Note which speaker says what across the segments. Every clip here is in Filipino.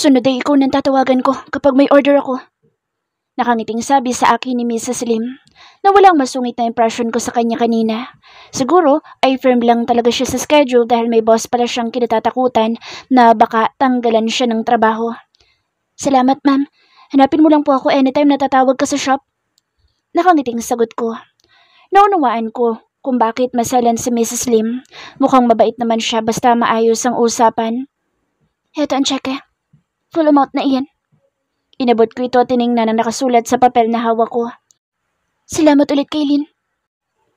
Speaker 1: susunod ay ikaw nang tatawagan ko kapag may order ako. Nakangiting sabi sa akin ni Mrs. Lim na walang masungit na impression ko sa kanya kanina. Siguro ay firm lang talaga siya sa schedule dahil may boss pala siyang kinatatakutan na baka tanggalan siya ng trabaho. Salamat ma'am. Hanapin mo lang po ako anytime na tatawag ka sa shop. Nakangiting sagot ko. Naunawaan ko kung bakit masalan si Mrs. Lim. Mukhang mabait naman siya basta maayos ang usapan. Heto ang cheque. Full amount na iyan. Inabot ko ito tiningnan ang nakasulat sa papel na hawak ko. Salamat ulit kay Lynn.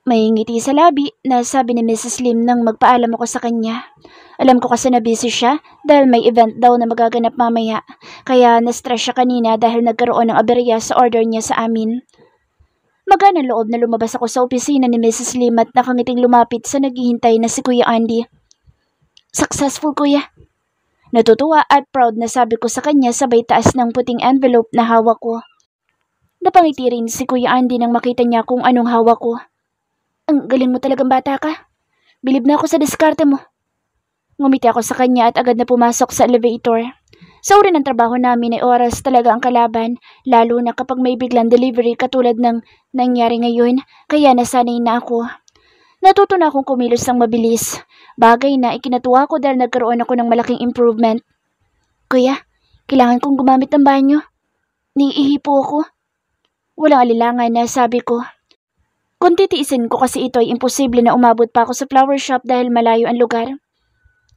Speaker 1: May ngiti sa labi na sabi ni Mrs. Lim nang magpaalam ako sa kanya. Alam ko kasi na busy siya dahil may event daw na magaganap mamaya. Kaya na-stress siya kanina dahil nagkaroon ng aberya sa order niya sa amin. Maganang loob na lumabas ako sa opisina ni Mrs. Lim at nakangiting lumapit sa naghihintay na si Kuya Andy. Successful, Kuya. Natutuwa at proud na sabi ko sa kanya sabay taas ng puting envelope na hawak ko. Napangiti rin si Kuya Andy nang makita niya kung anong hawak ko. Ang galing mo talagang bata ka. Bilib na ako sa diskarte mo. Ngumiti ako sa kanya at agad na pumasok sa elevator. Sa uri ng trabaho namin ay oras talaga ang kalaban, lalo na kapag may biglang delivery katulad ng nangyari ngayon, kaya nasanay na ako. Natuto na akong kumilos ng mabilis. Bagay na ikinatuwa ko dahil nagkaroon ako ng malaking improvement. Kuya, kailangan kong gumamit ng banyo. Niihipo ako. Walang alilangan na sabi ko. Kung titiisin ko kasi ito ay imposible na umabot pa ako sa flower shop dahil malayo ang lugar.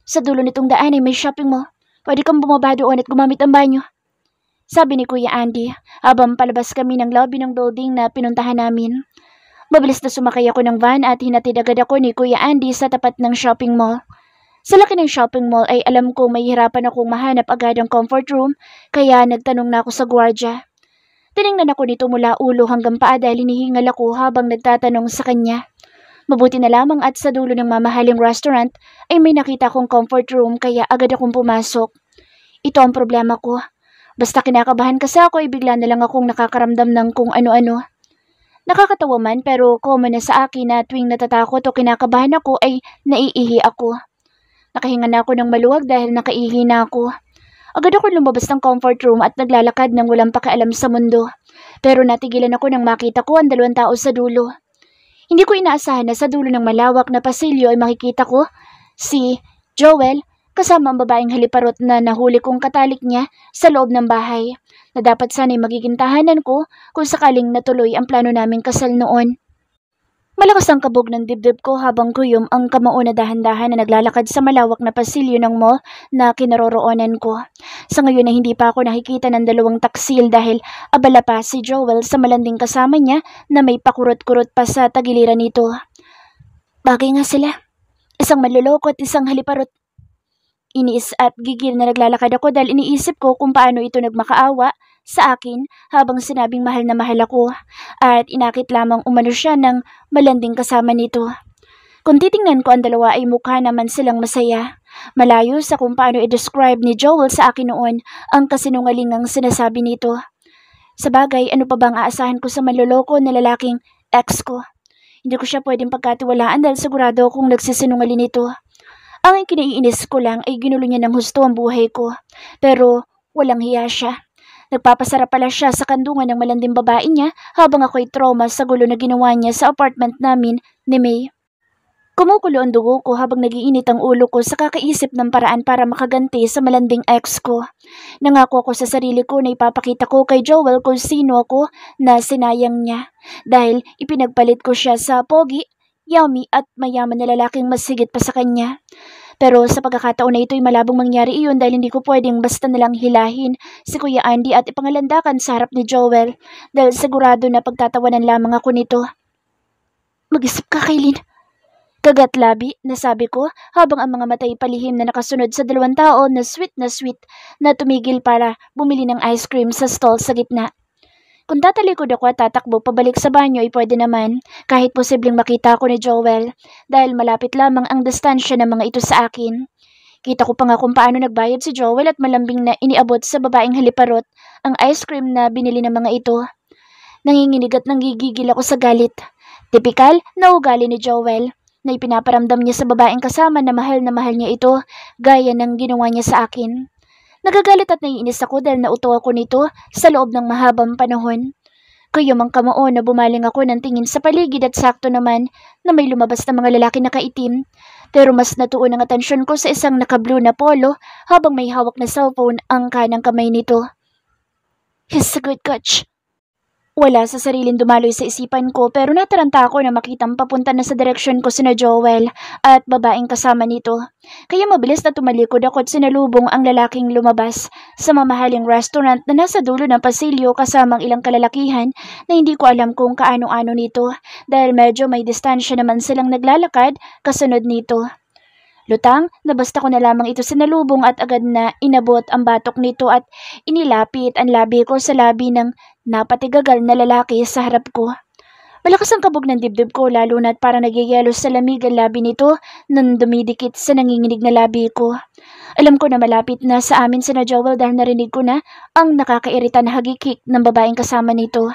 Speaker 1: Sa dulo nitong daan ay may shopping mall. Pwede kang bumaba doon at gumamit ng banyo. Sabi ni Kuya Andy habang palabas kami ng lobby ng building na pinuntahan namin. Mabilis na sumakay ako ng van at hinatid agad ako ni Kuya Andy sa tapat ng shopping mall. Sa laki ng shopping mall ay alam ko may hirapan akong mahanap agad ang comfort room kaya nagtanong na ako sa gwardya. Tiningnan ako nito mula ulo hanggang paa dahil hinihingal ako habang nagtatanong sa kanya. Mabuti na lamang at sa dulo ng mamahaling restaurant ay may nakita akong comfort room kaya agad akong pumasok. Ito ang problema ko. Basta kinakabahan kasi ako ay bigla na lang akong nakakaramdam ng kung ano-ano. Nakakatawa man pero common na sa akin na tuwing natatakot o kinakabahan ako ay naiihi ako. Nakahinga na ako ng maluwag dahil nakaihi na ako. Agad ako lumabas ng comfort room at naglalakad ng walang pakialam sa mundo. Pero natigilan ako nang makita ko ang 2 tao sa dulo. Hindi ko inaasahan na sa dulo ng malawak na pasilyo ay makikita ko si Joel kasama ang babaeng haliparot na nahuli kong katalik niya sa loob ng bahay na dapat sana'y magiging tahanan ko kung sakaling natuloy ang plano naming kasal noon. Malakas ang kabog ng dibdib ko habang kuyom ang kamao na dahan-dahan na naglalakad sa malawak na pasilyo ng mall na kinaroroonan ko. Sa ngayon ay hindi pa ako nakikita ng 2 taksil dahil abala pa si Joel sa malanding kasama niya na may pakurot-kurot pa sa tagiliran nito. Bagay nga sila. Isang manloloko at isang haliparot. Iniis at gigil na naglalakad ako dahil iniisip ko kung paano ito nagmakaawa sa akin habang sinabing mahal na mahal ako at inakit lamang umano siya ng malanding kasama nito. Kung titingnan ko ang dalawa ay mukha naman silang masaya. Malayo sa kung paano i-describe ni Joel sa akin noon ang kasinungalingang sinasabi nito. Sa bagay, ano pa bang aasahan ko sa manloloko na lalaking ex ko? Hindi ko siya pwedeng pagkatiwalaan dahil sigurado akong nagsisinungaling nito. Ang kinaiinis ko lang ay ginulo niya ng husto ang buhay ko. Pero walang hiya siya. Nagpapasara pala siya sa kandungan ng malanding babae niya habang ako'y trauma sa gulo na ginawa niya sa apartment namin ni May. Kumukulo ang dugo ko habang nagiinit ang ulo ko sa kakaisip ng paraan para makaganti sa malanding ex ko. Nangako ako sa sarili ko na ipapakita ko kay Joel kung sino ako na sinayang niya. Dahil ipinagpalit ko siya sa pogi, yummy at mayaman na lalaking mas higit pa sa kanya. Pero sa pagkakataon na ito'y malabong mangyari iyon dahil hindi ko pwedeng basta nalang hilahin si Kuya Andy at ipangalandakan sa harap ni Joel dahil sigurado na pagtatawanan lamang ako nito. Mag-isip ka, Kaylin. Kagat labi na sabi ko habang ang mga mata'y palihim na nakasunod sa 2 tao na sweet na tumigil para bumili ng ice cream sa stall sa gitna. Kung tatalikod ako at tatakbo pabalik sa banyo ay pwede naman, kahit posibleng makita ako ni Joel, dahil malapit lamang ang distansya ng mga ito sa akin. Kita ko pa nga kung paano nagbayad si Joel at malambing na iniabot sa babaeng haliparot ang ice cream na binili ng mga ito. Nanginginig at nanggigigil ako sa galit. Tipikal na ugali ni Joel, na ipinaparamdam niya sa babaeng kasama na mahal niya ito, gaya ng ginawa niya sa akin. Nagagalit at naiinis ako dahil nauto ako nito sa loob ng mahabang panahon. Kaya mang kamao na bumaling ako ng tingin sa paligid at sakto naman na may lumabas na mga lalaki na kaitim. Pero mas natuon ang atensyon ko sa isang naka-blue na polo habang may hawak na cellphone ang kanang kamay nito. He's a good coach. Wala sa sariling dumaloy sa isipan ko pero nataranta ako na makitang papunta na sa direksyon ko sina Joel at babaeng kasama nito. Kaya mabilis na tumalikod ako at sinalubong ang lalaking lumabas sa mamahaling restaurant na nasa dulo ng pasilyo kasamang ilang kalalakihan na hindi ko alam kung kaano-ano nito dahil medyo may distansya naman silang naglalakad kasunod nito. Lutang na basta ko na lamang ito sinalubong at agad na inabot ang batok nito at inilapit ang labi ko sa labi ng napatigagal na lalaki sa harap ko. Malakas ang kabog ng dibdib ko lalo na't para nagyayelo sa lamig ang labi nito nang dumidikit sa nanginginig na labi ko. Alam ko na malapit na sa amin sina Joel dahil narinig ko na ang nakakairita na hagikik ng babaeng kasama nito.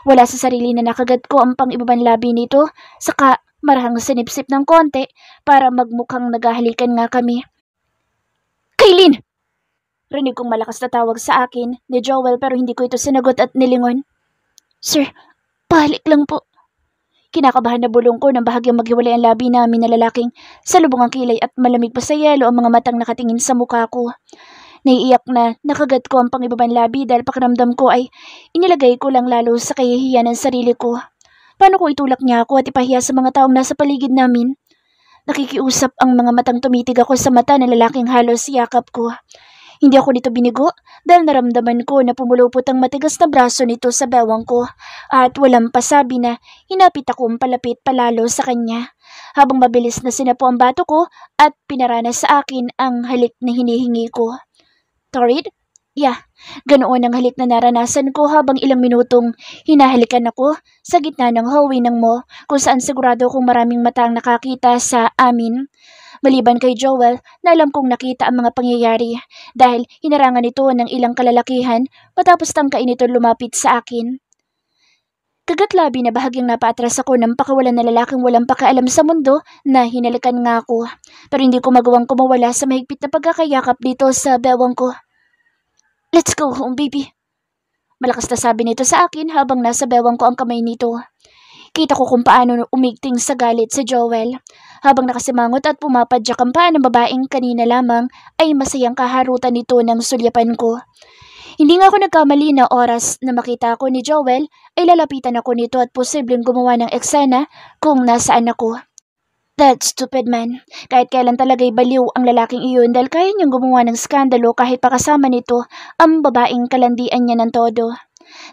Speaker 1: Wala sa sarili na nakagat ko ang pang-ibabang labi nito, saka marahang sinipsip ng konti para magmukhang naghahalikan nga kami. Kaylin! Rinig kong malakas na tawag sa akin ni Joel pero hindi ko ito sinagot at nilingon. Sir, pahalik lang po. Kinakabahan na bulong ko nang bahagyang maghiwalay ang labi namin na lalaking salubong ang kilay at malamig pa sa yelo ang mga matang nakatingin sa mukha ko. Naiiyak na nakagat ko ang pang-ibabang labi dahil pakiramdam ko ay inilagay ko lang lalo sa kahihiyan ng sarili ko. Paano ko itulak niya ako at ipahiya sa mga taong nasa paligid namin? Nakikiusap ang mga matang tumitig ako sa mata ng lalaking halos yakap ko. Hindi ako nito binigo dahil naramdaman ko na pumulupot ang matigas na braso nito sa bewang ko at walang pasabi na hinapit akong palapit palalo sa kanya. Habang mabilis na sinapo ang bato ko at pinarana sa akin ang halik na hinihingi ko. Torrid? Yeah, ganoon ang halik na naranasan ko habang ilang minutong hinahalikan ako sa gitna ng hallway ng mall kung saan sigurado kong maraming mata ang nakakita sa amin. Maliban kay Joel na alam kong nakita ang mga pangyayari dahil hinarangan ito ng ilang kalalakihan matapos tangkain ito lumapit sa akin. Kagatlabi na bahagyang napaatras ako ng pakawalan na lalaking walang pakialam sa mundo na hinalikan nga ako pero hindi ko magawang kumawala sa mahigpit na pagkakayakap dito sa bewang ko. Let's go home, baby. Malakas na sabi nito sa akin habang nasa bewang ko ang kamay nito. Kita ko kung paano umigting sa galit si Joel. Habang nakasimangot at pumapadyak ang paa ng babaeng kanina lamang ay masayang kaharutan nito ng sulyapan ko. Hindi nga ako nagkamali na oras na makita ako ni Joel ay lalapitan ako nito at posibleng gumawa ng eksena kung nasaan ako. That stupid man. Kahit kailan talaga'y baliw ang lalaking iyon dahil kaya niyang gumawa ng skandalo kahit pakasama nito ang babaeng kalandian niya ng todo.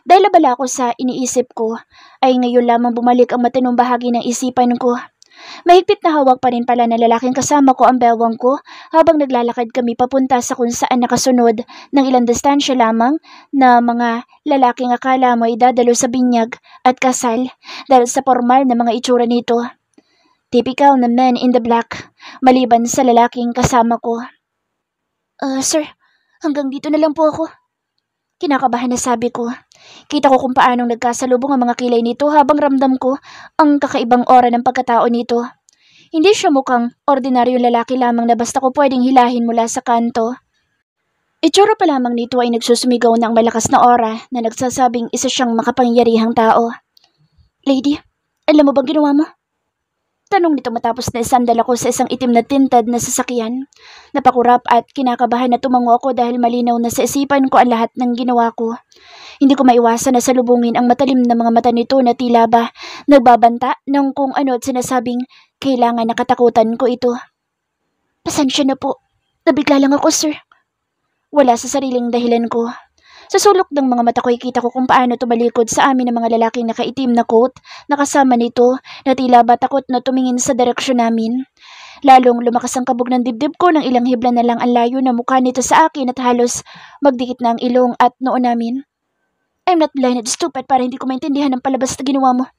Speaker 1: Dahil abala ako sa iniisip ko, ay ngayon lamang bumalik ang matinong bahagi ng isipan ko. Mahigpit na hawak pa rin pala ng lalaking kasama ko ang bewang ko habang naglalakad kami papunta sa kung saan nakasunod ng ilang distansya lamang na mga lalaking akala mo ay dadalo sa binyag at kasal dahil sa formal na mga itsura nito. Typical na men in the black, maliban sa lalaking kasama ko. Sir, hanggang dito na lang po ako. Kinakabahan na sabi ko. Kita ko kung paanong nagkasalubong ang mga kilay nito habang ramdam ko ang kakaibang aura ng pagkatao nito. Hindi siya mukhang ordinaryong lalaki lamang na basta ko pwedeng hilahin mula sa kanto. Itsura pa lamang nito ay nagsusumigaw ng malakas na aura na nagsasabing isa siyang makapangyarihang tao. Lady, alam mo bang ginawa mo? Tanong nito matapos na isandal ako sa isang itim na tinted na sasakyan. Napakurap at kinakabahan na tumango ako dahil malinaw na sa isipan ko ang lahat ng ginawa ko. Hindi ko maiwasan na salubungin ang matalim na mga mata nito na tila ba nagbabanta ng kung ano at sinasabing kailangan nakatakutan ko ito. Pasensya na po. Nabigla lang ako, sir. Wala sa sariling dahilan ko. Sa sulok ng mga mata ko ikita ko kung paano tumalikod sa amin ng mga lalaking nakaitim na coat na kasama nito na tila ba takot na tumingin sa direksyon namin. Lalong lumakas ang kabog ng dibdib ko ng ilang hibla na lang ang layo na mukha nito sa akin at halos magdikit na ang ilong at noo namin. I'm not blinded, stupid, para hindi ko maintindihan ang palabas na ginawa mo.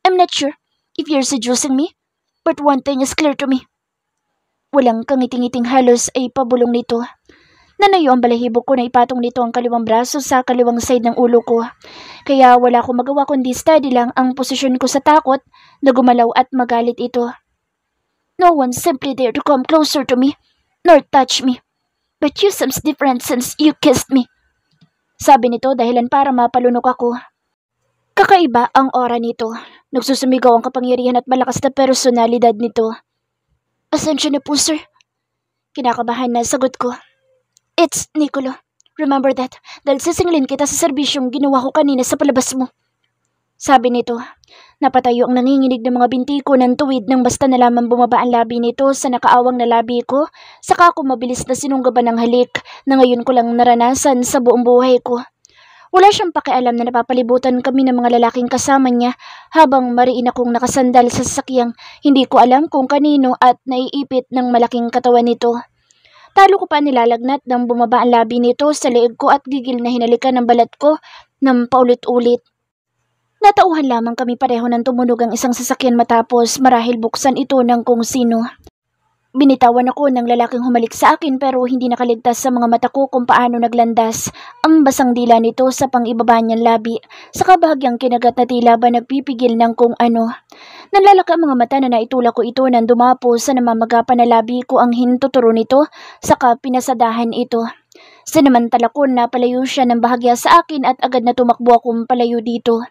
Speaker 1: I'm not sure if you're seducing me, but one thing is clear to me. Walang kangiting-ngiting halos ay pabulong nito. Nanayo ang balahibo ko na ipatong nito ang kaliwang braso sa kaliwang side ng ulo ko. Kaya wala akong magawa kundi steady lang ang posisyon ko sa takot na gumalaw at magalit ito. No one simply dare to come closer to me, nor touch me. But you seems different since you kissed me. Sabi nito dahilan para mapalunok ako. Kakaiba ang aura nito. Nagsusumigaw ang kapangyarihan at malakas na personalidad nito. Pasensya na po, sir. Kinakabahan na sagot ko. It's Nicolo. Remember that, dahil sisingilin kita sa serbisyong ginawa ko kanina sa palabas mo. Sabi nito. Napatayo ang nanginginig ng mga binti ko ng tuwid nang basta na lamang bumaba ang labi nito sa nakaawang na labi ko, saka ako mabilis na sinunggaban ng halik na ngayon ko lang naranasan sa buong buhay ko. Wala siyang pakialam na napapalibutan kami ng mga lalaking kasama niya habang mariin akong nakasandal sa sasakyang hindi ko alam kung kanino at naiipit ng malaking katawan nito. Talo ko pa nilalagnat nang bumaba ang labi nito sa leeg ko at gigil na hinalikan ng balat ko ng paulit-ulit. Natauhan lamang kami pareho nang tumunog ang isang sasakyan matapos marahil buksan ito ng kung sino. Binitawan ako ng lalaking humalik sa akin pero hindi nakaligtas sa mga mata ko kung paano naglandas ang basang dila nito sa pang-ibaba niyang labi, saka bahagyang kinagat na tila ba nagpipigil ng kung ano. Nanlalaka ang mga mata na naitulak ko ito nang dumapo sa namamagapan na labi ko ang hintuturo nito, saka pinasadahan ito. Sinamantala ko na palayo siya ng bahagya sa akin at agad na tumakbo akong palayo dito.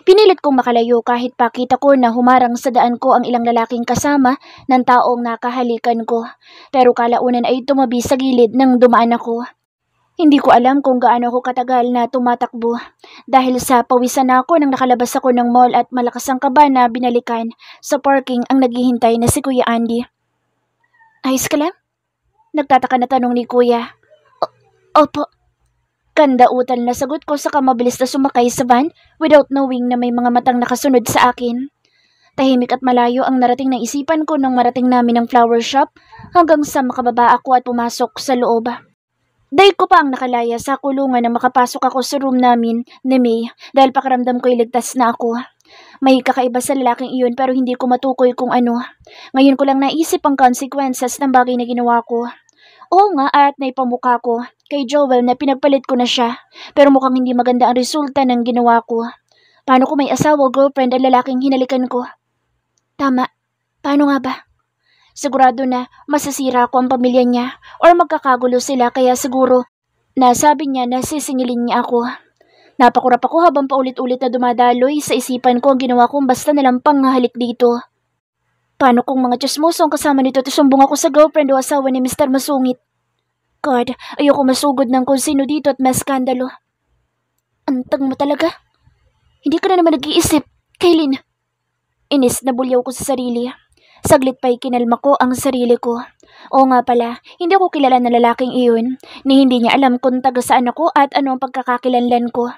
Speaker 1: Pinilit kong makalayo kahit pakita ko na humarang sa daan ko ang ilang lalaking kasama ng taong nakahalikan ko. Pero kalaunan ay tumabi sa gilid nang dumaan ako. Hindi ko alam kung gaano ako katagal na tumatakbo. Dahil sa pawisan ako nang nakalabas ako ng mall at malakas ang kaba na binalikan sa parking ang naghihintay na si Kuya Andy. Ayos ka lang? Nagtataka na tanong ni Kuya. Opo. Kandautan na sagot ko saka mabilis na sumakay sa van without knowing na may mga matang nakasunod sa akin. Tahimik at malayo ang narating na isipan ko nang marating namin ang flower shop hanggang sa makababa ako at pumasok sa loob. Dahil ko pa ang nakalaya sa kulungan na makapasok ako sa room namin ni May dahil pakiramdam ko iligtas na ako. May kakaiba sa lalaking iyon pero hindi ko matukoy kung ano. Ngayon ko lang naisip ang consequences ng bagay na ginawa ko. Oo nga at naipamukha ko kay Joel na pinagpalit ko na siya pero mukhang hindi maganda ang resulta ng ginawa ko. Paano kung may asawa o girlfriend ang lalaking hinalikan ko? Tama. Paano nga ba? Sigurado na masasira ko ang pamilya niya or magkakagulo sila kaya siguro nasabi niya na sisingilin niya ako. Napakurap ako habang paulit-ulit na dumadaloy sa isipan ko ang ginawa kong basta nalang panghalik dito. Paano kung mga chismoso ang kasama nito at sumbong ako sa girlfriend o asawa ni Mr. Masungit? God, ayoko masugod ng kung sino dito at mas skandalo. Antang mo talaga? Hindi ka na naman nag-iisip, Kaylin. Inis na bulyaw ko sa sarili. Saglit pa'y kinalma ko ang sarili ko. Oo nga pala, hindi ako kilala ng lalaking iyon, ni hindi niya alam kung taga saan ako at ano ang pagkakakilanlan ko.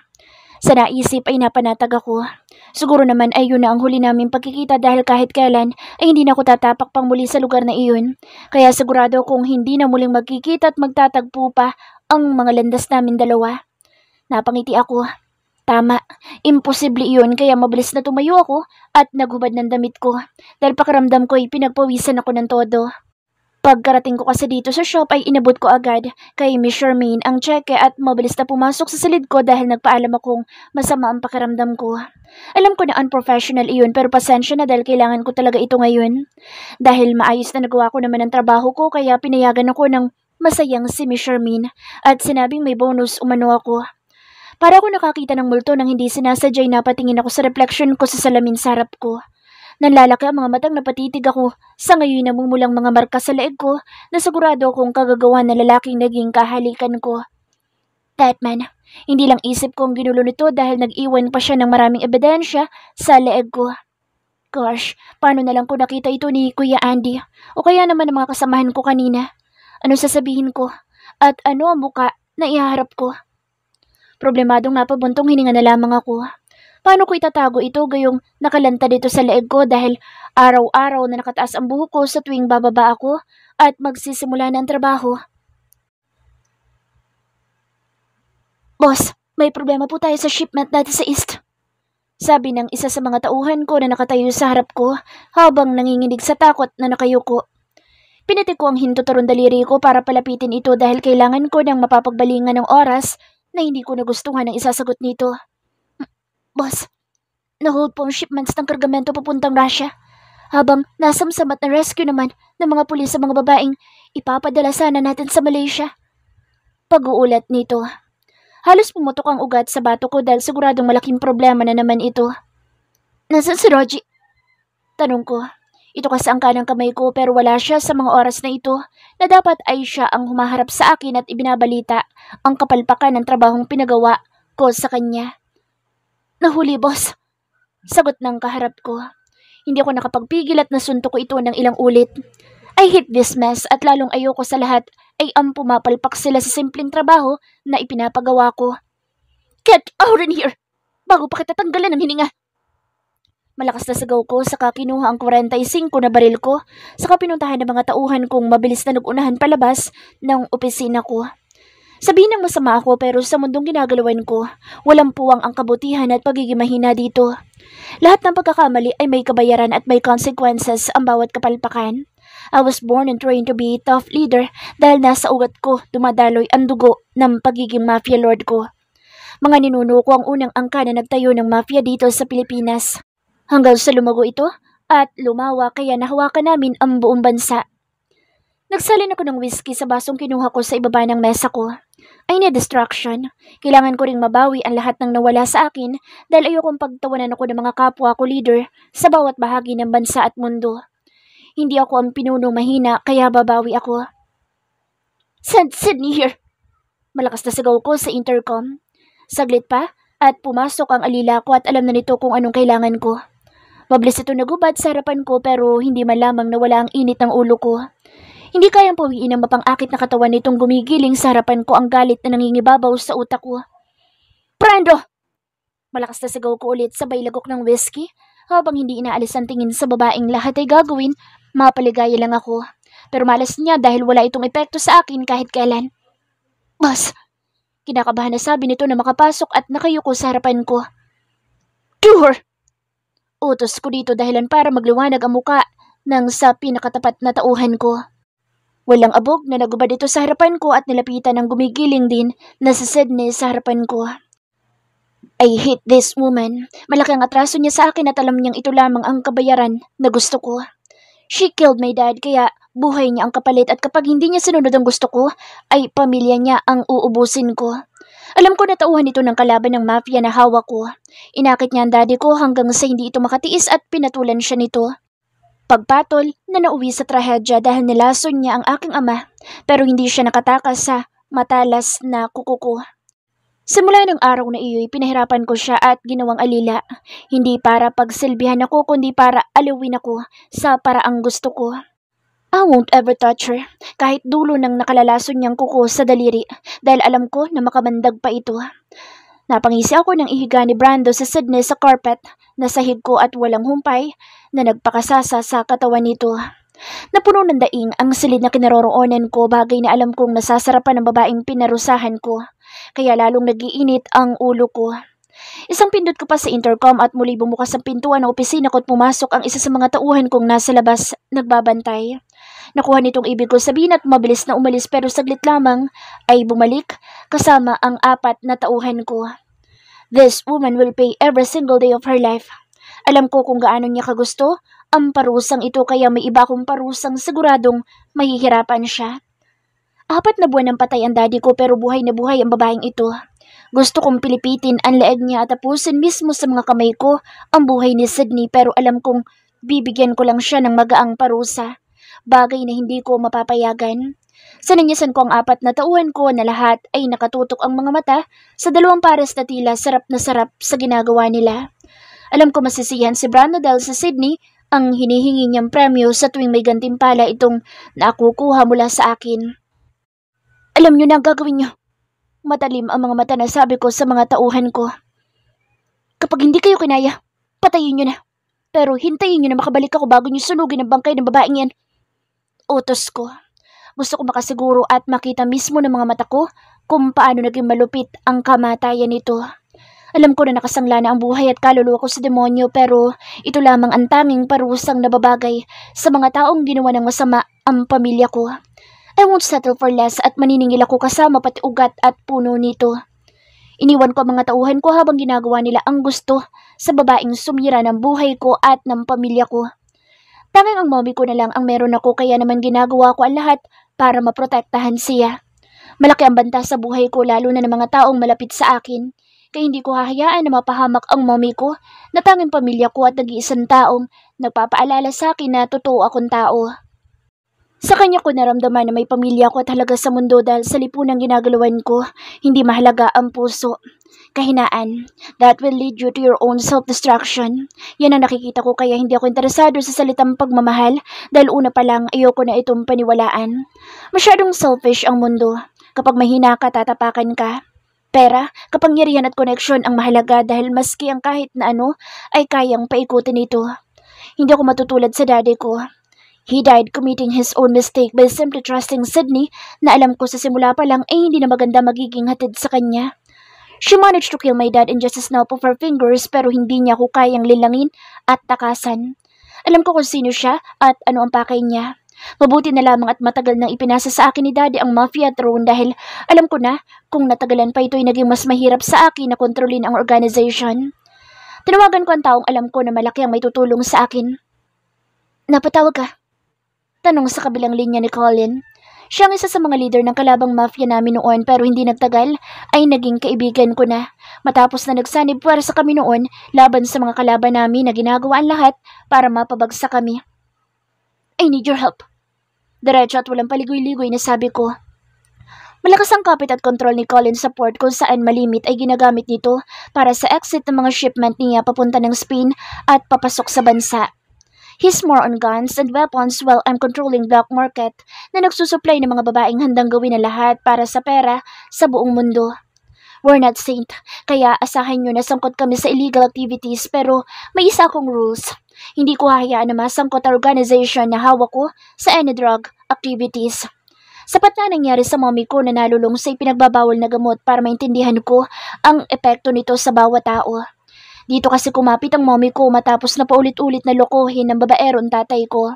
Speaker 1: Sa naisip ay napanatag ako. Siguro naman ay yun na ang huli naming pagkikita dahil kahit kailan ay hindi na ako tatapak pang muli sa lugar na iyon. Kaya sigurado kung hindi na muling magkikita at magtatagpo pa ang mga landas namin dalawa. Napangiti ako. Tama, imposible iyon kaya mabilis na tumayo ako at naghubad ng damit ko dahil pakiramdam ko ay pinagpawisan ako ng todo. Pagkarating ko kasi dito sa shop ay inabot ko agad kay Miss Charmaine ang cheque at mabilis na pumasok sa silid ko dahil nagpaalam akong masama ang pakiramdam ko. Alam ko na unprofessional iyon pero pasensya na dahil kailangan ko talaga ito ngayon. Dahil maayos na nagawa ko naman ang trabaho ko kaya pinayagan ako ng masayang si Miss Charmaine at sinabing may bonus umano ako. Para ako nakakita ng multo nang hindi sinasadyay napatingin ako sa reflection ko sa salamin sa harap ko. Nanlalaki ang mga matang napatitig ako sa ngayon namumulang mga marka sa leeg ko na sigurado akong kagagawa ng lalaking naging kahalikan ko. Batman, hindi lang isip kong ginulo nito dahil nag-iwan pa siya ng maraming ebidensya sa leeg ko. Gosh, paano na lang ko nakita ito ni Kuya Andy o kaya naman ng mga kasamahan ko kanina? Ano sasabihin ko? At ano ang muka na ihaharap ko? Problemadong napabuntong hininga na lamang ako. Paano ko itatago ito gayong nakalanta dito sa leeg ko dahil araw-araw na nakataas ang buhok ko sa tuwing bababa ako at magsisimula ng trabaho? Boss, may problema po tayo sa shipment dati sa East. Sabi ng isa sa mga tauhan ko na nakatayo sa harap ko habang nanginginig sa takot na nakayuko. Pinitik ko ang hintuturong daliri ko para palapitin ito dahil kailangan ko ng mapapagbalingan ng oras na hindi ko nagustuhan ang isasagot nito. Boss, na-hold po ang shipments ng kargamento papuntang Russia. Habang nasamsam at na-rescue naman ng mga pulis sa mga babaeng ipapadala sana natin sa Malaysia. Pag-uulat nito. Halos pumutok ang ugat sa bato ko dahil siguradong malaking problema na naman ito. Nasaan si Roji? Tanong ko. Ito kasi ang kanang kamay ko pero wala siya sa mga oras na ito na dapat ay siya ang humaharap sa akin at ibinabalita ang kapalpakan ng trabahong pinagawa ko sa kanya. Nahuli, boss. Sagot ng kaharap ko. Hindi ako nakapagpigil at nasuntok ko ito ng ilang ulit. I hate this mess at lalong ayoko sa lahat ay ang pumapalpak sila sa simpleng trabaho na ipinapagawa ko. Get out in here! Bago pa kita tanggalan ng hininga. Malakas na sigaw ko saka kinuha ang 45 na baril ko saka pinuntahan ng mga tauhan kong mabilis na nag-unahan palabas ng opisina ko. Sabihin ng masama ako pero sa mundong ginagalawan ko, walang puwang ang kabutihan at pagiging mahina dito. Lahat ng pagkakamali ay may kabayaran at may consequences ang bawat kapalpakan. I was born and trained to be a tough leader dahil nasa ugat ko dumadaloy ang dugo ng pagiging mafia lord ko. Mga ninuno ko ang unang angka na nagtayo ng mafia dito sa Pilipinas. Hanggang sa lumago ito at lumawa kaya nahawakan namin ang buong bansa. Nagsalin ako ng whiskey sa basong kinuha ko sa ibaba ng mesa ko. I need distraction. Kailangan ko ring mabawi ang lahat ng nawala sa akin dahil ayokong pagtawanan ako ng mga kapwa ko leader sa bawat bahagi ng bansa at mundo. Hindi ako ang pinuno mahina kaya babawi ako. Send Sydney here! Malakas na sigaw ko sa intercom. Saglit pa at pumasok ang alila ko at alam na nito kung anong kailangan ko. Mabilis ito nagubad sa harapan ko pero hindi man lamang nawala ang init ng ulo ko. Hindi kayang pawiin ng mapang-akit na katawan nitong gumigiling sa harapan ko ang galit na nangingibabaw sa utak ko. Brando! Malakas na sigaw ko ulit sabay lagok ng whiskey habang hindi inaalis ang tingin sa babaeng lahat ay gagawin, mapaligaya lang ako. Pero malas niya dahil wala itong epekto sa akin kahit kailan. Boss! Kinakabahan na sabi nito na makapasok at nakayuko sa harapan ko. Do her! Utos ko dito dahilan para magliwanag ang muka ng sa pinakatapat na tauhan ko. Walang abog na nagubad ito sa harapan ko at nilapitan ng gumigiling din na si Sydney sa harapan ko. I hate this woman. Malaki ang atraso niya sa akin at alam niyang ito lamang ang kabayaran na gusto ko. She killed my dad kaya buhay niya ang kapalit at kapag hindi niya sinunod ang gusto ko, ay pamilya niya ang uubusin ko. Alam ko na tauhan ito ng kalaban ng mafia na hawak ko. Inakit niya ang daddy ko hanggang sa hindi ito makatiis at pinatulan siya nito. Pagpatol na nauwi sa trahedya dahil nilason niya ang aking ama pero hindi siya nakatakas sa matalas na kuko ko. Simula ng araw na iyo'y pinahirapan ko siya at ginawang alila. Hindi para pagsilbihan ako kundi para aliwin ako sa paraang gusto ko. I won't ever touch her, kahit dulo ng nakalalason niyang kuko sa daliri, dahil alam ko na makamandag pa ito. Napangisi ako ng ihiga ni Brando sa Sydney sa carpet, na sahig ko at walang humpay, na nagpakasasa sa katawan nito. Napuno ng daing ang silid na kinaroroonan ko bagay na alam kong nasasarapan ng babaeng pinarusahan ko, kaya lalong nagiinit ang ulo ko. Isang pindot ko pa sa intercom at muli bumukas ang pintuan ng opisina ko at pumasok ang isa sa mga tauhan kong nasa labas nagbabantay. Nakuha nitong ibig ko sabihin at mabilis na umalis pero saglit lamang ay bumalik kasama ang 4 na tauhan ko. This woman will pay every single day of her life. Alam ko kung gaano niya kagusto ang parusang ito kaya may iba akong parusang siguradong mahihirapan siya. 4 na buwan ng patay ang daddy ko pero buhay na buhay ang babaeng ito. Gusto kong pilipitin ang leeg niya at tapusin mismo sa mga kamay ko ang buhay ni Sydney pero alam kong bibigyan ko lang siya ng magaang parusa. Bagay na hindi ko mapapayagan. Sinanyasan ko ang 4 na tauhan ko na lahat ay nakatutok ang mga mata sa 2 pares na tila sarap na sarap sa ginagawa nila. Alam ko masisiyahan si Brando dahil sa Sydney ang hinihingi niyang premyo sa tuwing may gantimpala itong nakukuha mula sa akin. Alam niyo na ang gagawin niyo. Matalim ang mga mata na sabi ko sa mga tauhan ko. Kapag hindi kayo kinaya, patayin niyo na. Pero hintayin niyo na makabalik ako bago niyo sunugin ang bangkay ng babaeng yan. Utos ko. Gusto ko makasiguro at makita mismo ng mga mata ko kung paano naging malupit ang kamatayan nito. Alam ko na nakasangla na ang buhay at kaluluwa ko sa demonyo pero ito lamang ang tanging parusang nababagay sa mga taong ginawa ng masama ang pamilya ko. I won't settle for less at maniningil ako kasama pati ugat at puno nito. Iniwan ko ang mga tauhan ko habang ginagawa nila ang gusto sa babaeng sumira ng buhay ko at ng pamilya ko. Tanging ang mommy ko na lang ang meron ako kaya naman ginagawa ko ang lahat para maprotektahan siya. Malaki ang banta sa buhay ko lalo na ng mga taong malapit sa akin. Kaya hindi ko hahayaan na mapahamak ang mommy ko na tanging pamilya ko at nag-iisang taong nagpapaalala sa akin na totoo akong tao. Sa kanya ko naramdaman na may pamilya ko at halaga sa mundo dahil sa lipunang ginagalawan ko, hindi mahalaga ang puso. Kahinaan. That will lead you to your own self-destruction. Yan ang nakikita ko kaya hindi ako interesado sa salitang pagmamahal dahil una pa lang ayoko na itong paniwalaan. Masyadong selfish ang mundo. Kapag mahina ka, tatapakan ka. Pera, kapangyarihan at koneksyon ang mahalaga dahil maski ang kahit na ano ay kayang paikutin ito. Hindi ako matutulad sa daddy ko. He died committing his own mistake by simply trusting Sydney na alam ko sa simula pa lang ay hindi na maganda magiging hatid sa kanya. She managed to kill my dad in just a snap of her fingers pero hindi niya ako kayang lilangin at takasan. Alam ko kung sino siya at ano ang pakay niya. Mabuti na lamang at matagal nang ipinasa sa akin ni Daddy ang mafia throne dahil alam ko na kung natagalan pa ito'y naging mas mahirap sa akin na kontrolin ang organization. Tinawagan ko ang taong alam ko na malaki ang may tutulong sa akin. Napatawag ka? Tanong sa kabilang linya ni Colin. Siya ang isa sa mga leader ng kalabang mafia namin noon pero hindi nagtagal ay naging kaibigan ko na. Matapos na nagsanib puwersa kami noon laban sa mga kalaban namin na ginagawa ang lahat para mapabagsak kami. I need your help. Diretso at walang paligoy-ligoy na sabi ko. Malakas ang kapit at control ni Colin sa port kung saan malimit ay ginagamit nito para sa exit ng mga shipment niya papunta ng Spain at papasok sa bansa. He's more on guns and weapons while I'm controlling black market na nagsusupply ng mga babaeng handang gawin na lahat para sa pera sa buong mundo. We're not saint, kaya asahan nyo na sangkot kami sa illegal activities pero may isa akong rules. Hindi ko hahayaan na masangkot ang organization na hawak ko sa any drug activities. Sapat na nangyari sa mommy ko na nalulong sa ipinagbabawal na gamot para maintindihan ko ang epekto nito sa bawat tao. Dito kasi kumapit ang mommy ko matapos na paulit-ulit na lokohin ng babaero ang tatay ko.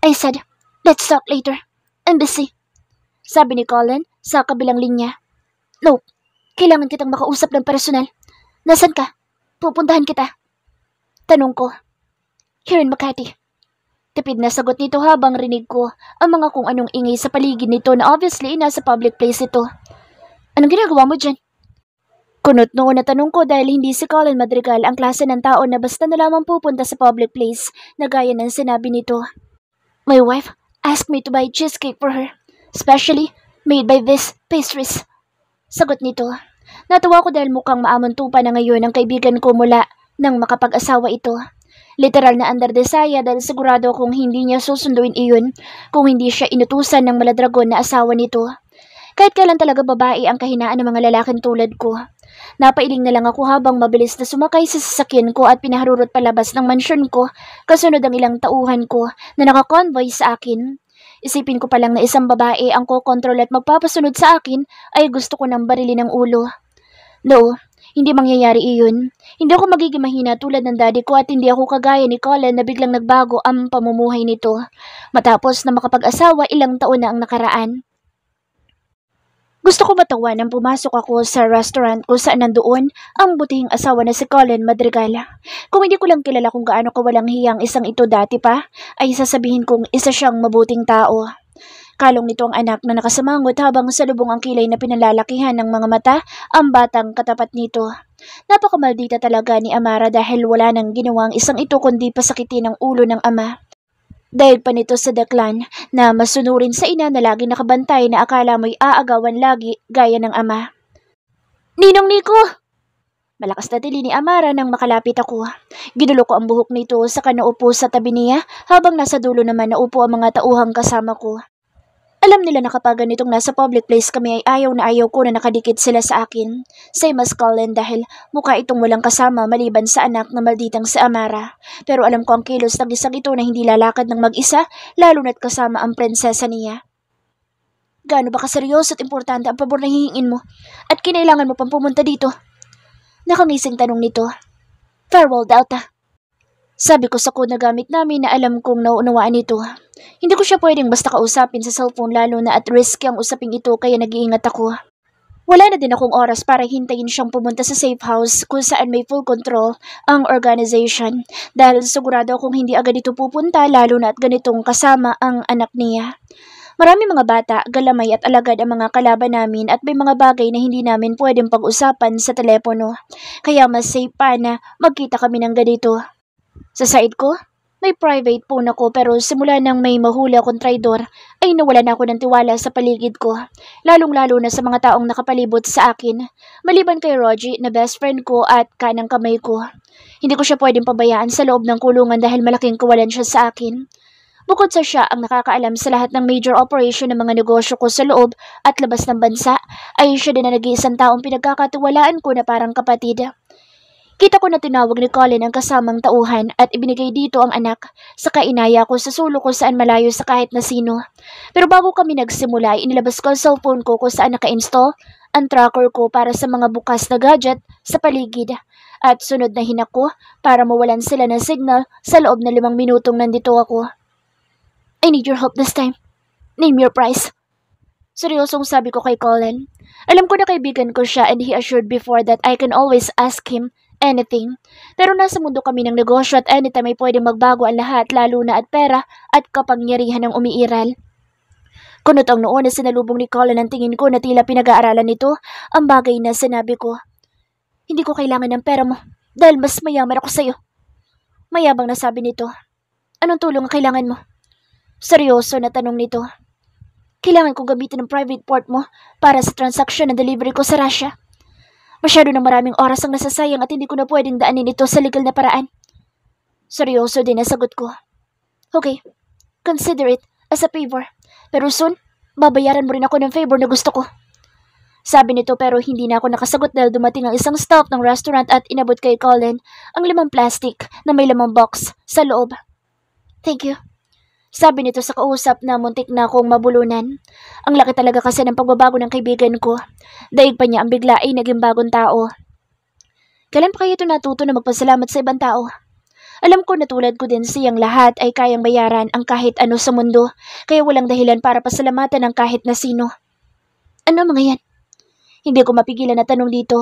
Speaker 1: I said, let's talk later. I'm busy. Sabi ni Colin sa kabilang linya. No, kailangan kitang makausap ng personal. Nasaan ka? Pupuntahan kita. Tanong ko. Here in Makati. Tipid na sagot nito habang rinig ko ang mga kung anong ingay sa paligid nito na obviously nasa public place ito. Anong ginagawa mo dyan? Kunot noon na tanong ko dahil hindi si Colin Madrigal ang klase ng tao na basta na lamang pupunta sa public place na gaya ng sinabi nito. My wife asked me to buy cheesecake for her, especially made by this pastries. Sagot nito. Natuwa ko dahil mukhang maamuntupa na ngayon ang kaibigan ko mula nang makapag-asawa ito. Literal na under desaya dahil sigurado kung hindi niya susunduin iyon kung hindi siya inutusan ng maladragon na asawa nito. Kahit kailan talaga babae ang kahinaan ng mga lalaking tulad ko. Napailing na lang ako habang mabilis na sumakay sa sasakyan ko at pinaharurot palabas ng mansyon ko kasunod ang ilang tauhan ko na nakakonvoy sa akin. Isipin ko pa lang na isang babae ang kokontrol at magpapasunod sa akin ay gusto ko ng barili ng ulo. No, hindi mangyayari iyon. Hindi ako magiging mahina tulad ng daddy ko at hindi ako kagaya ni Colin na biglang nagbago ang pamumuhay nito. Matapos na makapag-asawa ilang taon na ang nakaraan. Gusto ko matawa nang pumasok ako sa restaurant kung saan nandoon ang butihing asawa na si Colin Madrigal. Kung hindi ko lang kilala kung gaano kawalang hiyang isang ito dati pa, ay sasabihin kong isa siyang mabuting tao. Kalong nito ang anak na nakasamangot habang salubong ang kilay na pinalalakihan ng mga mata ang batang katapat nito. Napakamaldita talaga ni Amara dahil wala nang ginawang isang ito kundi pasakitin ang ulo ng ama. Dahil pa nito sa deklan na masunurin sa ina na lagi nakabantay na akala mo'y aagawan lagi gaya ng ama. Ninong Nico! Malakas na tili ni Amara nang makalapit ako. Ginulo ko ang buhok nito saka naupo sa tabi niya habang nasa dulo naman naupo ang mga tauhang kasama ko. Alam nila na kapag ganitong nasa public place kami ay ayaw na ayaw ko na nakadikit sila sa akin. Same as Colin dahil mukha itong walang kasama maliban sa anak na malditang si Amara. Pero alam ko ang kilos ng isang ito na hindi lalakad ng mag-isa lalo na't kasama ang prinsesa niya. Gaano ba kaseryoso at importante ang pabor na hihingin mo at kinailangan mo pang pumunta dito? Nakangising tanong nito. Farewell, Delta. Sabi ko sa code na gamit namin na alam kong nauunawaan ito. Hindi ko siya pwedeng basta kausapin sa cellphone lalo na at risky ang usaping ito kaya nag-iingat ako. Wala na din akong oras para hintayin siyang pumunta sa safe house kung saan may full control ang organization dahil sigurado akong hindi agad ito pupunta lalo na at ganitong kasama ang anak niya. Marami mga bata, galamay at alagad ang mga kalaban namin at may mga bagay na hindi namin pwedeng pag-usapan sa telepono. Kaya mas safe pa na magkita kami ng ganito. Sa side ko, may private phone ako pero simula nang may mahuli akong traidor ay nawala na ako ng tiwala sa paligid ko. Lalong-lalo na sa mga taong nakapalibot sa akin. Maliban kay Rogie na best friend ko at kanang kamay ko. Hindi ko siya pwedeng pabayaan sa loob ng kulungan dahil malaking kawalan siya sa akin. Bukod sa siya ang nakakaalam sa lahat ng major operation ng mga negosyo ko sa loob at labas ng bansa, ay siya din na nag-iisang taong pinagkakatiwalaan ko na parang kapatid. Kita ko na tinawag ni Colin ang kasamang tauhan at ibinigay dito ang anak. Saka inaya ko sa sulok kung saan malayo sa kahit na sino. Pero bago kami nagsimula, inilabas ko ang cellphone ko kung saan naka-install ang tracker ko para sa mga bukas na gadget sa paligid. At sunod na hinak ko para mawalan sila ng signal sa loob na 5 minutong nandito ako. I need your help this time. Name your price. Seryosong sabi ko kay Colin. Alam ko na kaibigan ko siya and he assured before that I can always ask him anything. Pero nasa mundo kami ng negosyo at anytime ay pwedeng magbago ang lahat lalo na at pera at kapangyarihan ng umiiral. Kunot ang noon na sinalubong ni Colin ang tingin ko na tila pinag-aaralan nito ang bagay na sinabi ko. Hindi ko kailangan ng pera mo dahil mas mayaman ako sa'yo. Mayabang na sabi nito. Anong tulong ang kailangan mo? Seryoso na tanong nito. Kailangan kong gamitin ang private port mo para sa transaksyon na delivery ko sa Russia. Masyado ng maraming oras ang nasasayang at hindi ko na pwedeng daanin ito sa legal na paraan. Seryoso din na sagot ko. Okay, consider it as a favor. Pero soon, babayaran mo rin ako ng favor na gusto ko. Sabi nito pero hindi na ako nakasagot dahil dumating ang isang staff ng restaurant at inabot kay Colin ang 5 plastic na may 5 box sa loob. Thank you. Sabi nito sa kausap na muntik na akong mabulunan. Ang laki talaga kasi ng pagbabago ng kaibigan ko. Daig pa niya ang bigla ay naging bagong tao. Kailan pa kayo ito natuto na magpasalamat sa ibang tao? Alam ko na tulad ko din siyang lahat ay kayang bayaran ang kahit ano sa mundo, kaya walang dahilan para pasalamatan ng kahit na sino. Ano mga yan? Hindi ko mapigilan na tanong dito.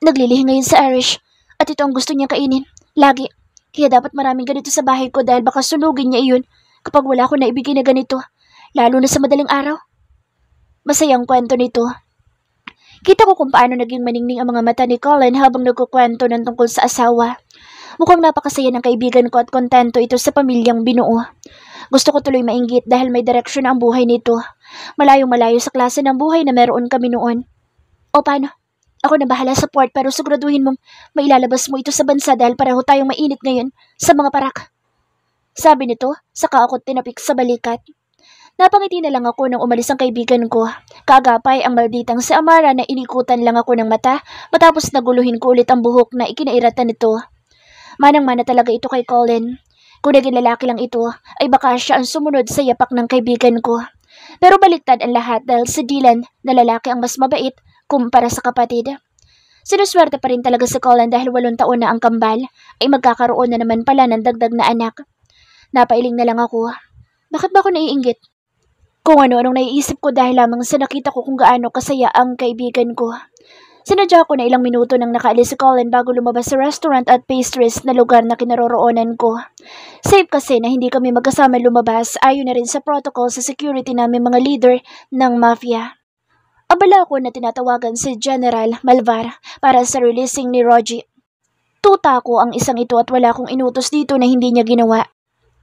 Speaker 1: Naglilihi ngayon sa Irish at ito ang gusto niya kainin. Lagi. Kaya dapat maraming ganito sa bahay ko dahil baka sunugin niya iyon kapag wala ko na ibigay na ganito, lalo na sa madaling araw. Masayang kwento nito. Kita ko kung paano naging maningning ang mga mata ni Colin habang nagkukwento ng tungkol sa asawa. Mukhang napakasaya ng kaibigan ko at kontento ito sa pamilyang binuo. Gusto ko tuloy mainggit dahil may direksyon ang buhay nito. Malayong-malayo sa klase ng buhay na meron kami noon. O paano? Ako na bahala sa port pero siguraduhin mong mailalabas mo ito sa bansa dahil pareho tayong mainit ngayon sa mga parak. Sabi nito, saka ako tinapik sa balikat. Napangiti na lang ako nang umalis ang kaibigan ko. Kaagapay ang malditang si Amara na inikutan lang ako ng mata matapos naguluhin ko ulit ang buhok na ikinairatan nito. Manang-mana talaga ito kay Colin. Kung naging lalaki lang ito, ay baka siya ang sumunod sa yapak ng kaibigan ko. Pero baliktad ang lahat dahil si Dylan na lalaki ang mas mabait kumpara sa kapatid. Sinuswerte pa rin talaga si Colin dahil 8 taon na ang kambal ay magkakaroon na naman pala ng dagdag na anak. Napailing na lang ako. Bakit ba ako naiinggit? Kung ano-anong naiisip ko dahil lamang sa nakita ko kung gaano kasaya ang kaibigan ko. Sinadya ko na ilang minuto nang nakaalis si Colin bago lumabas sa restaurant at pastries na lugar na kinaroroonan ko. Safe kasi na hindi kami magkasama lumabas ayon na rin sa protocol sa security namin mga leader ng mafia. Abala ako na tinatawagan si General Malvar para sa releasing ni Rogie. Tuta ko ang isang ito at wala akong inutos dito na hindi niya ginawa.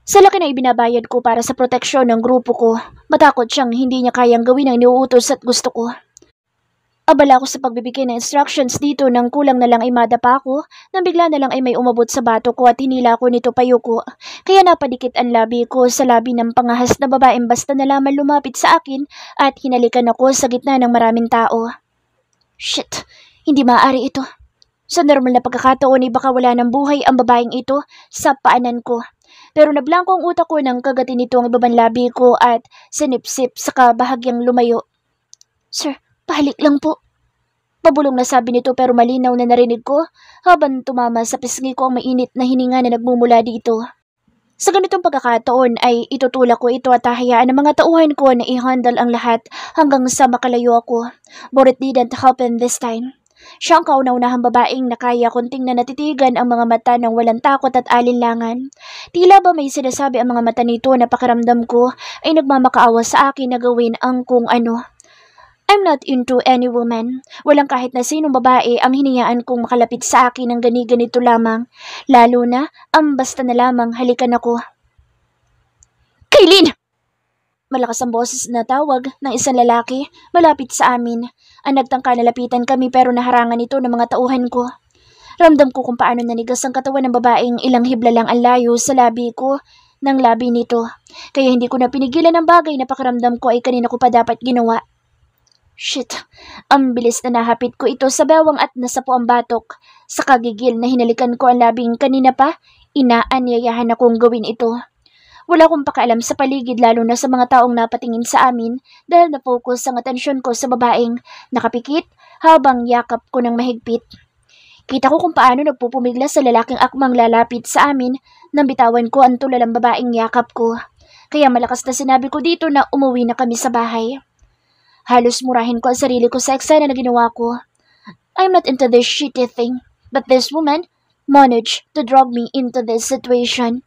Speaker 1: Sa laki na ibinabayad ko para sa proteksyon ng grupo ko, matakot siyang hindi niya kayang gawin ang iniuutos at gusto ko. Abala ko sa pagbibigay ng instructions dito nang kulang na lang ay madapa ako, nang bigla na lang ay may umabot sa bato ko at hinila ko nito payuko. Kaya napadikit ang labi ko sa labi ng pangahas na babaeng basta nalaman lumapit sa akin at hinalikan ako sa gitna ng maraming tao. Shit, hindi maaari ito. Sa normal na pagkakataon ay baka wala ng buhay ang babaeng ito sa paanan ko. Pero nablangko ang utak ko nang kagatin nito ang ibabang labi ko at sinipsip sa kabahagyang lumayo. Sir, pahalik lang po. Pabulong na sabi nito pero malinaw na narinig ko habang tumama sa pisngi ko ang mainit na hininga na nagmumula dito. Sa ganitong pagkakataon ay itutulak ko ito at hahayaan ng mga tauhan ko na i-handle ang lahat hanggang sa makalayo ako. But it didn't happen this time. Siya ang kauna-unahang babaeng na kaya kong tingnan natitigan ang mga mata ng walang takot at alinlangan. Tila ba may sinasabi ang mga mata nito na pakiramdam ko ay nagmamakaawa sa akin na gawin ang kung ano. I'm not into any woman. Walang kahit na sinong babae ang hinayaan kong makalapit sa akin ng gani-ganito lamang. Lalo na ang basta na lamang halikan ako. Kaylin! Malakas ang boses na tawag ng isang lalaki malapit sa amin. Ang nagtangka na lapitan kami pero naharangan ito ng mga tauhan ko. Ramdam ko kung paano nanigas ang katawan ng babaeng ilang hibla lang ang layo sa labi ko ng labi nito. Kaya hindi ko na pinigilan ang bagay na pakiramdam ko ay kanina ko pa dapat ginawa. Shit, ang bilis na nahapit ko ito sa bewang at nasapo ang batok. Sa kagigil na hinalikan ko ang labing kanina pa, inaanyayahan akong gawin ito. Wala akong pakialam sa paligid lalo na sa mga taong napatingin sa amin dahil na-focus ang atensyon ko sa babaeng nakapikit habang yakap ko ng mahigpit. Kita ko kung paano nagpupumigla sa lalaking akmang lalapit sa amin nang bitawan ko ang tulalang babaeng yakap ko. Kaya malakas na sinabi ko dito na umuwi na kami sa bahay. Halos murahin ko ang sarili ko sa eksena na ginawa ko. I'm not into this shitty thing, but this woman managed to drag me into this situation.